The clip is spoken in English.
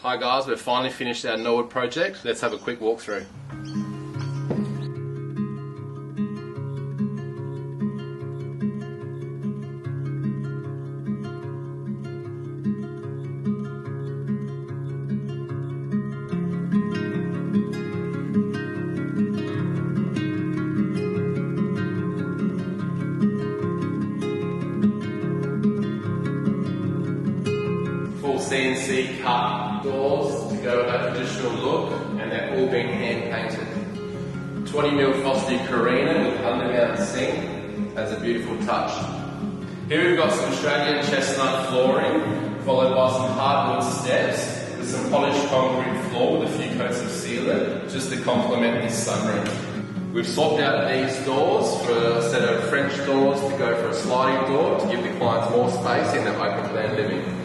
Hi guys, we've finally finished our Norwood project. Let's have a quick walkthrough. Full CNC cut doors to go with that traditional look, and they're all being hand painted. 20mm frosted carina with underground sink. That's a beautiful touch. Here we've got some Australian chestnut flooring, followed by some hardwood steps with some polished concrete floor with a few coats of sealant, just to complement this sunroom. We've swapped out these doors for a set of French doors to go for a sliding door to give the clients more space in their open plan living.